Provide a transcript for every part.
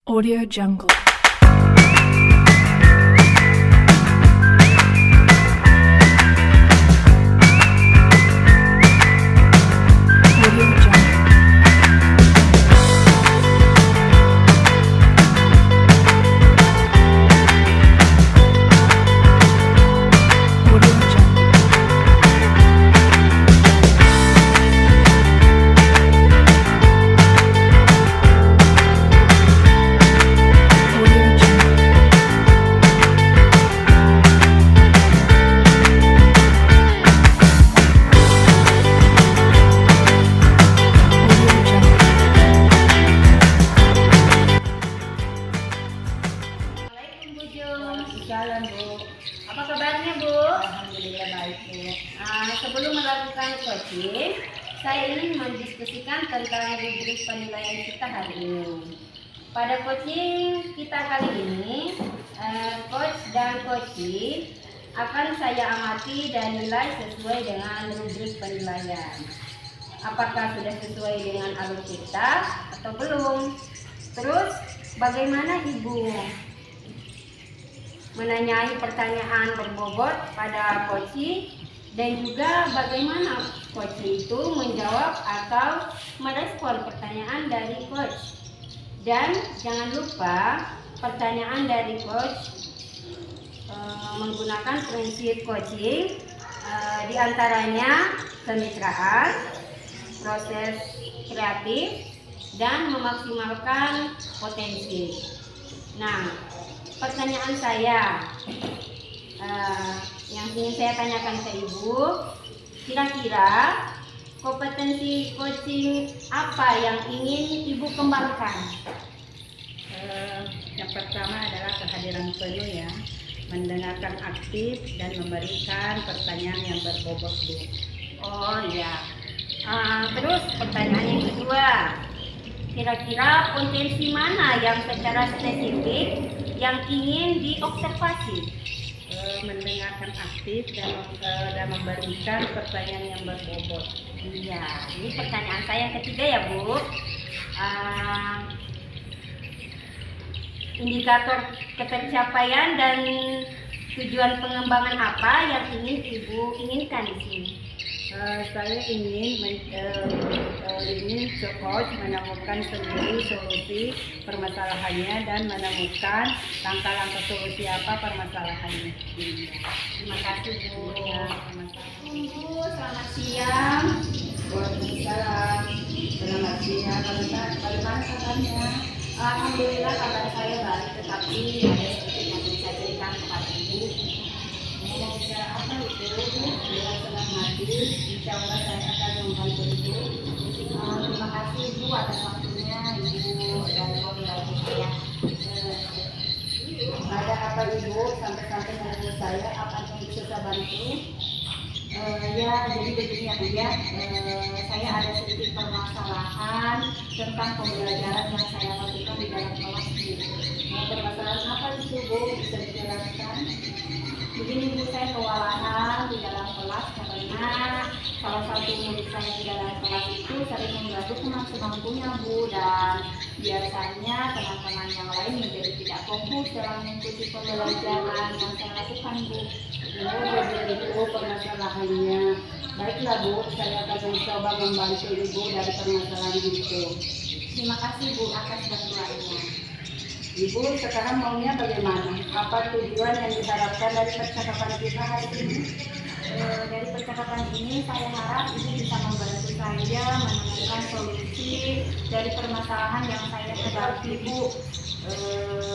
Audio Jungle. Audio Jungle. Audio Jungle. Audio Jungle. Audio Jungle. Assalamualaikum Bu Jung. Jalan Bu, Apa kabarnya Bu? alhamdulillah baik Bu. Sebelum melakukan coaching, saya ingin mendiskusikan tentang rubrik penilaian kita hari ini. Pada coaching kita kali ini, coach dan coaching akan saya amati dan nilai sesuai dengan rubrik penilaian. Apakah sudah sesuai dengan alur kita atau belum? Terus bagaimana Ibu menanyai pertanyaan berbobot pada coach dan juga bagaimana coach itu menjawab atau merespon pertanyaan dari coach. Dan jangan lupa pertanyaan dari coach menggunakan prinsip coaching, diantaranya kemitraan, proses kreatif, dan memaksimalkan potensi. Nah, pertanyaan saya yang ingin saya tanyakan ke Ibu, kira-kira kompetensi coaching apa yang ingin Ibu kembangkan? Yang pertama adalah kehadiran penuh ya, mendengarkan aktif dan memberikan pertanyaan yang berbobot Bu. Oh iya. Terus pertanyaan yang kedua, kira-kira potensi mana yang secara spesifik yang ingin diobservasi? Mendengarkan aktif dan memberikan pertanyaan yang berbobot. Iya, ini pertanyaan saya yang ketiga ya Bu. Indikator ketercapaian dan tujuan pengembangan apa yang ingin Ibu inginkan di sini? Saya ingin coach menemukan sendiri solusi permasalahannya dan menemukan langkah-langkah solusi apa permasalahannya. Terima kasih Bu. Ya, sama-sama. Bu, selamat siang. Waalaikumsalam. Selamat siang. Bagaimana kabarnya? Alhamdulillah kabar saya baik, tetapi ada sedikit yang bisa ceritakan kepada Ibu. Mau bicara apa itu? Dengan senang hati, insya Allah saya akan membantu Ibu. Terima kasih Ibu atas waktunya Ibu dan membantu saya. Ada apa Ibu sampai-sampai menurut saya apa yang bisa saya bantu? Ya, jadi begini ya Bu ya, saya ada sedikit permasalahan tentang pembelajaran yang saya lakukan di dalam kelas ini. Permasalahan apa itu Bu? Bisa dijelaskan? Begini Bu, saya kewalahan di dalam kelas karena salah satu murid saya di dalam kelas itu sering membantu semampunya Bu, dan biasanya teman-teman yang lain menjadi tidak fokus dalam mengikuti pembelajaran yang saya lakukan Bu. Jadi itu permasalahannya. Baiklah Bu, saya akan mencoba membantu Ibu dari permasalahan itu. Terima kasih Bu atas bantuannya. Ibu sekarang maunya bagaimana? Apa tujuan yang diharapkan dari percakapan kita hari ini? Dari percakapan ini saya harap Ibu bisa membantu saya menemukan solusi dari permasalahan yang saya hadapi Bu.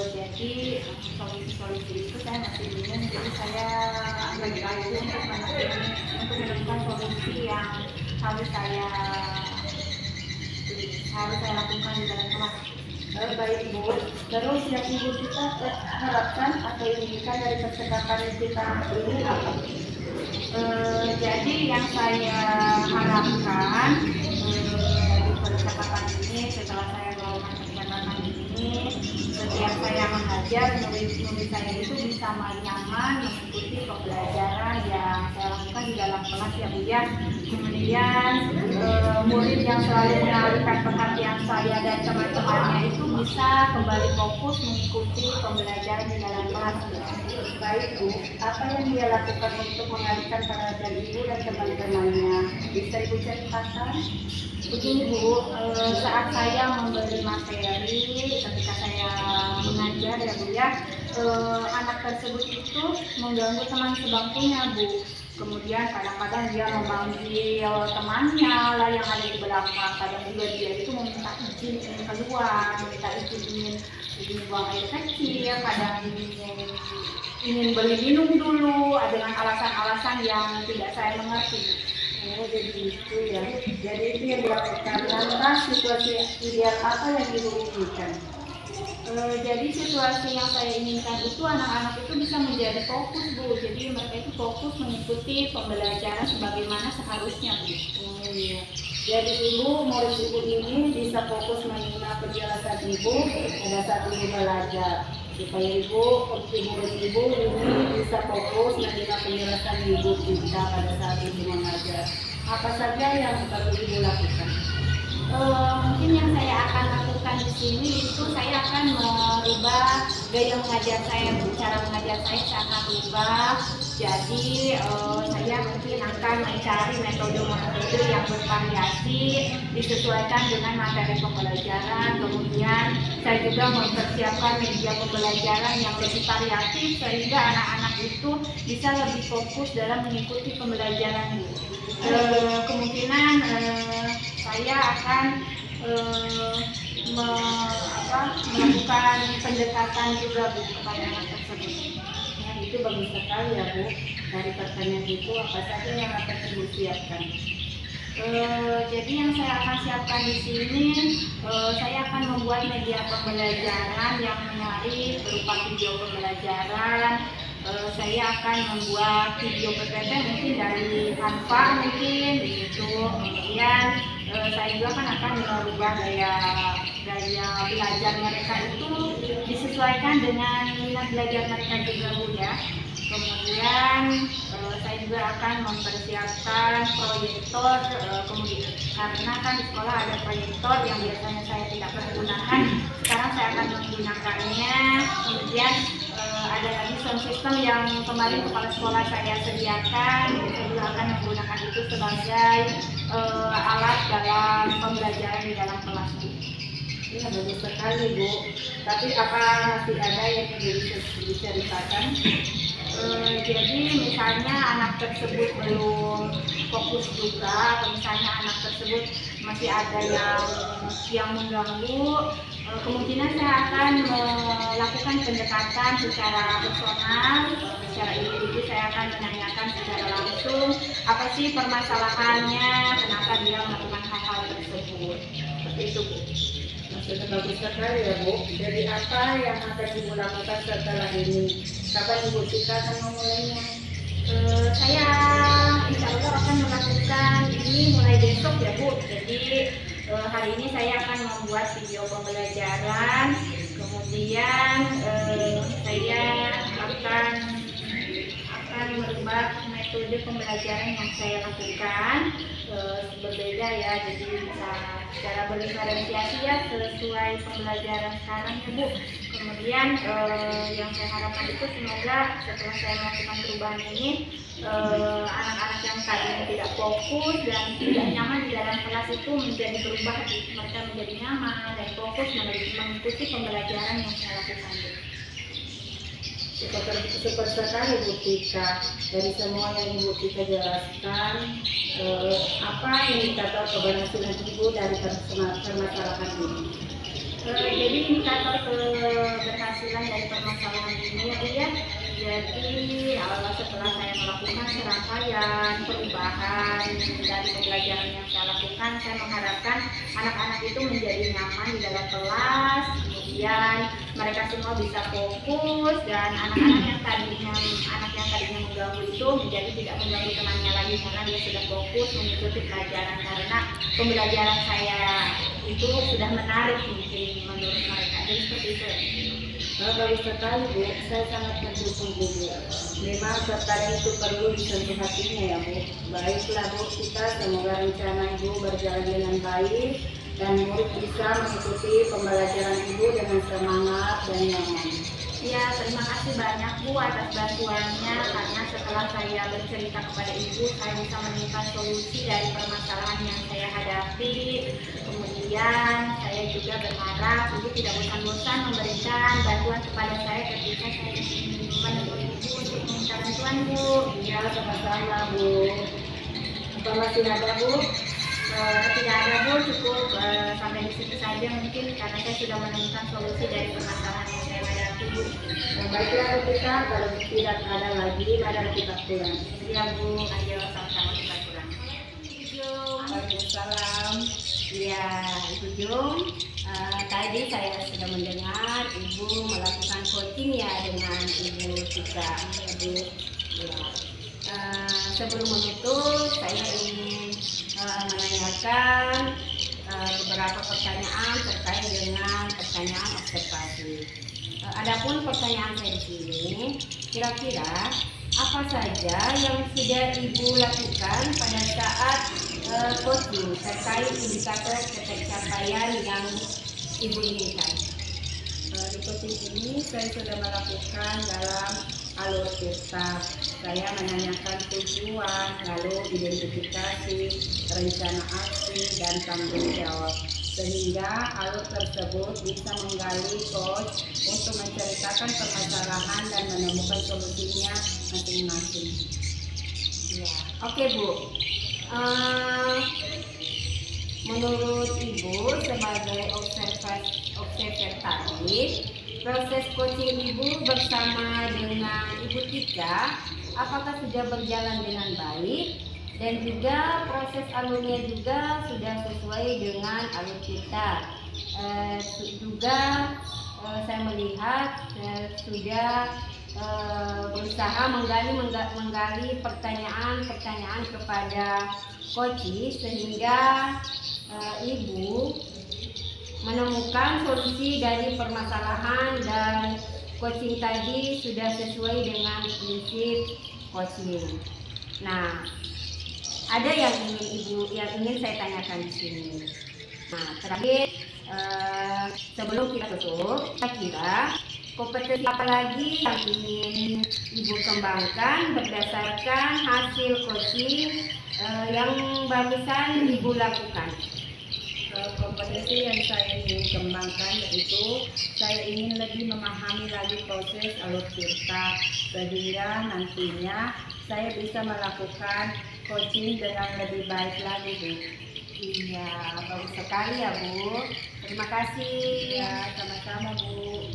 Jadi solusi-solusi itu saya masih bingung, jadi saya ragu untuk menemukan solusi yang harus saya lakukan di dalam kelas. Baik Bu, terus yang Ibu kita harapkan atau inginkan dari percakapan kita ini apa? Jadi yang saya harapkan dari percakapan ini, setelah saya melakukan percakapan ini, setiap saya mengajar, murid-murid saya itu bisa nyaman mengikuti pembelajaran yang saya lakukan di dalam kelas ya Bu ya. Kemudian murid yang selalu mengalihkan perhatian saya dan teman-temannya itu bisa kembali fokus mengikuti pembelajaran di dalam kelas. Baik Bu, apa yang dia lakukan untuk mengalihkan perhatian Ibu dan teman-temannya? Bisa Ibu ceritakan? Begini Bu, saat saya memberi materi, ketika saya mengajar ya Bu ya, anak tersebut itu mengganggu teman sebangkunya Bu. Kemudian kadang-kadang dia memanggil temannya lah yang ada di belakang. Kadang juga dia itu meminta izin ingin keluar, meminta izin ingin buang air kecil, kadang ingin beli minum dulu dengan alasan-alasan yang tidak saya mengerti. Oh, jadi itu ya. Jadi itu yang dilakukan. Lantas situasi ideal apa yang Ibu inginkan? Jadi situasi yang saya inginkan itu anak-anak itu bisa menjadi fokus Bu. Jadi mereka itu fokus mengikuti pembelajaran sebagaimana seharusnya Bu. Oh iya. Jadi Ibu, murid Ibu ini bisa fokus menyimak penjelasan Ibu pada saat Ibu belajar. Supaya Ibu murid Ibu ini bisa fokus menyimak penjelasan Ibu kita pada saat Ibu mengajar. Apa saja yang perlu Ibu lakukan? Mungkin yang saya akan lakukan di sini itu saya akan merubah gaya mengajar saya, cara mengajar saya akan rubah. Jadi saya mungkin akan mencari metode-metode yang bervariasi disesuaikan dengan materi pembelajaran. Kemudian saya juga mempersiapkan media pembelajaran yang lebih variatif sehingga anak-anak itu bisa lebih fokus dalam mengikuti pembelajaran. Kemungkinan saya akan melakukan pendekatan juga Bu kepada anak tersebut. Nah, itu bagus sekali ya Bu. Dari pertanyaan itu apa saja yang akan Ibu siapkan? Jadi yang saya akan siapkan di sini, saya akan membuat media pembelajaran yang menarik berupa video pembelajaran. Saya akan membuat video PPT mungkin dari Canva mungkin begitu. Kemudian saya juga akan merubah gaya belajar mereka itu disesuaikan dengan minat belajar mereka juga Bu ya. Kemudian saya juga akan mempersiapkan proyektor, kemudian karena kan di sekolah ada proyektor yang biasanya saya tidak pernah gunakan, sekarang saya akan menggunakannya. Kemudian ada lagi sound system yang kemarin kepala sekolah saya sediakan, saya juga akan menggunakan itu sebagai alat dalam pembelajaran di dalam kelas. Iya bagus sekali Bu. Tapi apa masih ada yang bisa diceritakan? Jadi misalnya anak tersebut belum fokus juga, atau misalnya anak tersebut masih ada yang mengganggu, kemungkinan saya akan melakukan pendekatan secara personal, secara individu. Saya akan menanyakan secara langsung apa sih permasalahannya, kenapa dia melakukan hal-hal tersebut. Seperti itu Bu. Sudah bagus sekali ya Bu. Jadi apa yang akan Ibu lakukan setelah ini? Kapan Ibu Tika akan memulainya? Saya insya Allah akan melakukan ini mulai besok ya Bu. Jadi hari ini saya akan membuat video pembelajaran, kemudian saya akan merubah metode pembelajaran yang saya lakukan berbeda ya, jadi bisa secara berdiferensiasi ya sesuai pembelajaran sekarang ya Bu. Kemudian yang saya harapkan itu semoga setelah saya melakukan perubahan ini anak-anak yang tadinya tidak fokus dan tidak nyaman di dalam kelas itu menjadi berubah, mereka menjadi nyaman dan fokus mengikuti pembelajaran yang saya lakukan. Super sekali Bu Tika. Dari semua yang Ibu Tika jelaskan, apa indikator keberhasilan Ibu dari permasalahan ini? Jadi indikator keberhasilan dari permasalahan ini ya, jadi setelah saya melakukan serangkaian perubahan dari pembelajaran yang saya lakukan, saya mengharapkan anak-anak itu menjadi nyaman di dalam kelas, kemudian mereka semua bisa fokus, dan anak-anak yang tadinya mengganggu itu menjadi tidak mengganggu temannya lagi karena dia sudah fokus mengikuti pelajaran, karena pembelajaran saya itu sudah menarik mungkin menurut mereka. Jadi seperti itu. Bagus sekali Bu, saya sangat mendukung Bu. Memang terkadang itu perlu disentuh hatinya ya Bu. Baiklah Bu, kita semoga rencana Ibu berjalan dengan baik dan murid bisa mengikuti pembelajaran Ibu dengan semangat dan nyaman. Ya, terima kasih banyak Bu atas bantuannya, karena setelah saya bercerita kepada Ibu, saya bisa menemukan solusi dari permasalahan yang saya hadapi. Kemudian saya juga berharap Ibu tidak bosan-bosan memberikan bantuan kepada saya ketika saya menemui Ibu untuk meminta bantuan Bu. Ya, sama-sama Bu. Apa masih ada Bu? Tidak ada Bu, cukup sampai di situ saja mungkin, karena saya sudah menemukan solusi dari permasalahan yang saya hadapi Bu. Baiklah kita, kalau tidak ada lagi, mari kita pulang. Ya Bu, ayo sama-sama kita pulang. Waalaikumsalam. Ya, Ibu Jung, tadi saya sudah mendengar Ibu melakukan coaching ya dengan Ibu Tika. Ibu, ya. Sebelum menutup, saya ingin menanyakan beberapa pertanyaan terkait dengan pertanyaan observasi. Adapun pertanyaan saya di sini, kira-kira apa saja yang sudah Ibu lakukan pada saat coaching terkait indikator pencapaian yang Ibu inginkan? Di coaching ini saya sudah melakukan dalam alur tirta. Saya menanyakan tujuan, lalu identifikasi, rencana aksi, dan tanggung jawab. Sehingga alur tersebut bisa menggali coach untuk menceritakan permasalahan dan menemukan solusinya masing-masing. Ya, oke Bu. Menurut Ibu sebagai observer tadi, proses coaching Ibu bersama dengan Ibu Tika apakah sudah berjalan dengan baik, dan juga proses alurnya juga sudah sesuai dengan alur kita. Juga saya melihat sudah berusaha menggali pertanyaan kepada coach, sehingga Ibu menemukan solusi dari permasalahan, dan coaching tadi sudah sesuai dengan prinsip coaching. Nah, ada yang ingin saya tanyakan di sini. Nah, terakhir sebelum kita tutup, kira-kira kompetensi apa lagi yang ingin Ibu kembangkan berdasarkan hasil coaching yang barusan Ibu lakukan? Kompetensi yang saya ingin kembangkan yaitu saya ingin lebih memahami lagi proses alur tirta, sehingga nantinya saya bisa melakukan coaching dengan lebih baik lagi Bu. Iya, bagus sekali ya Bu. Terima kasih. Ya, sama-sama Bu.